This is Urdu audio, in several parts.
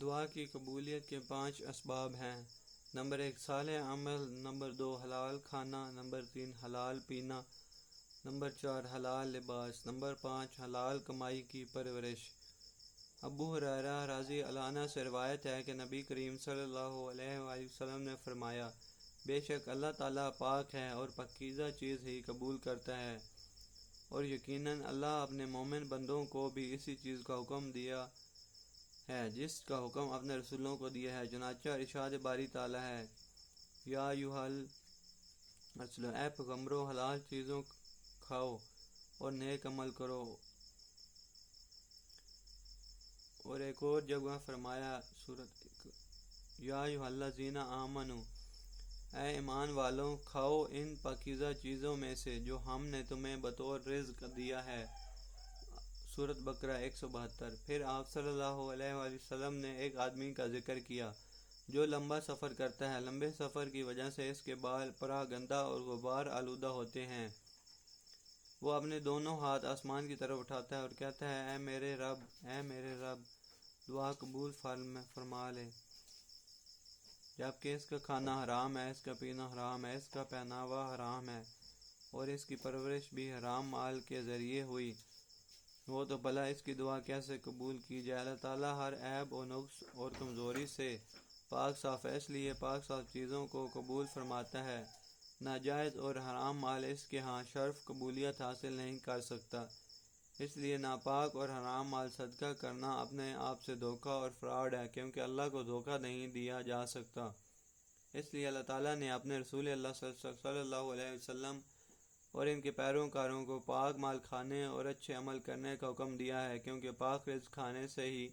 دعا کی قبولیت کے 5 اسباب ہیں۔ نمبر 1 صالح عمل، نمبر 2 حلال کھانا، نمبر 3 حلال پینا، نمبر 4 حلال لباس، نمبر 5 حلال کمائی کی پرورش۔ ابو ہریرہ رضی اللہ عنہ سے روایت ہے کہ نبی کریم صلی اللہ علیہ وآلہ وسلم نے فرمایا، بے شک اللہ تعالیٰ پاک ہے اور پاکیزہ چیز ہی قبول کرتا ہے، اور یقیناً اللہ اپنے مومن بندوں کو بھی اسی چیز کا حکم دیا ہے جس کا حکم اپنے رسولوں کو دیا ہے۔ چنانچہ ارشاد باری تعالیٰ ہے، یا ایھا الرسل، اے پیغمبرو حلال چیزوں کھاؤ اور نیک عمل کرو۔ اور ایک اور جگہ فرمایا سورۃ یا ایھا الذین آمنوا، اے ایمان والو کھاؤ ان پاکیزہ چیزوں میں سے جو ہم نے تمہیں بطور رزق دیا ہے۔ سورۃ بقرہ 172۔ پھر آپ صلی اللہ علیہ وآلہ وسلم نے ایک آدمی کا ذکر کیا جو لمبا سفر کرتا ہے، لمبے سفر کی وجہ سے اس کے بال پراگندہ اور غبار آلودہ ہوتے ہیں۔ وہ اپنے دونوں ہاتھ آسمان کی طرف اٹھاتا ہے اور کہتا ہے، اے میرے رب، اے میرے رب، دعا قبول فرما لے، جبکہ اس کا کھانا حرام ہے، اس کا پینا حرام ہے، اس کا پہناوا حرام ہے، اور اس کی پرورش بھی حرام مال کے ذریعے ہوئی۔ وہ تو بھلا اس کی دعا کیسے قبول کی جائے؟ اللہ تعالیٰ ہر عیب و نقص اور کمزوری سے پاک صاف ہے، اس لیے پاک صاف چیزوں کو قبول فرماتا ہے۔ ناجائز اور حرام مال اس کے ہاں شرف قبولیت حاصل نہیں کر سکتا، اس لیے ناپاک اور حرام مال صدقہ کرنا اپنے آپ سے دھوکہ اور فراڈ ہے، کیونکہ اللہ کو دھوکہ نہیں دیا جا سکتا۔ اس لیے اللہ تعالیٰ نے اپنے رسول اللہ صلی اللہ علیہ وسلم اور ان کے پیروکاروں کو پاک مال کھانے اور اچھے عمل کرنے کا حکم دیا ہے، کیونکہ پاک رزق کھانے سے ہی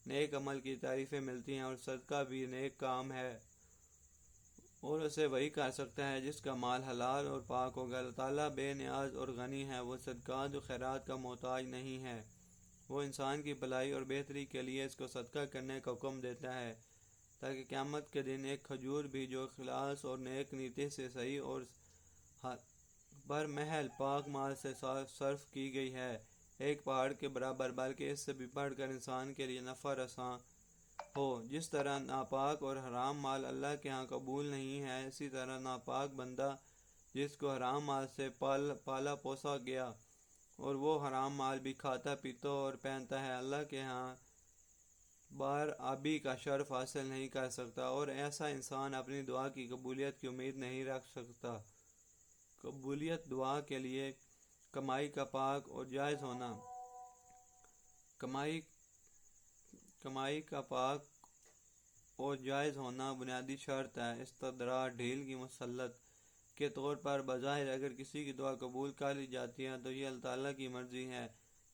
نیک عمل کی تعریفیں ملتی ہیں، اور صدقہ بھی نیک کام ہے اور اسے وہی کر سکتا ہے جس کا مال حلال اور پاک ہوگا۔ اللہ تعالیٰ بے نیاز اور غنی ہے، وہ صدقات و خیرات کا محتاج نہیں ہے، وہ انسان کی بھلائی اور بہتری کے لیے اس کو صدقہ کرنے کا حکم دیتا ہے، تاکہ قیامت کے دن ایک کھجور بھی جو اخلاص اور نیک نیتی سے صحیح اور برمحل پاک مال سے صرف کی گئی ہے، ایک پہاڑ کے برابر بلکہ اس سے بھی بڑھ کر انسان کے لیے نفع رساں ہو۔ جس طرح ناپاک اور حرام مال اللہ کے ہاں قبول نہیں ہے، اسی طرح ناپاک بندہ جس کو حرام مال سے پالا پوسا گیا اور وہ حرام مال بھی کھاتا پیتا اور پہنتا ہے، اللہ کے ہاں بار آبی کا شرف حاصل نہیں کر سکتا، اور ایسا انسان اپنی دعا کی قبولیت کی امید نہیں رکھ سکتا۔ قبولیت دعا کے لیے کمائی کا پاک اور جائز ہونا۔ کمائی کا پاک اور جائز ہونا بنیادی شرط ہے۔ استدراج ڈھیل کی مسلط کے طور پر بظاہر اگر کسی کی دعا قبول کر لی جاتی ہے تو یہ اللہ تعالیٰ کی مرضی ہے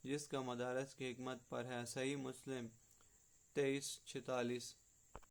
جس کا مدار اس کی حکمت پر ہے۔ صحیح مسلم 2346۔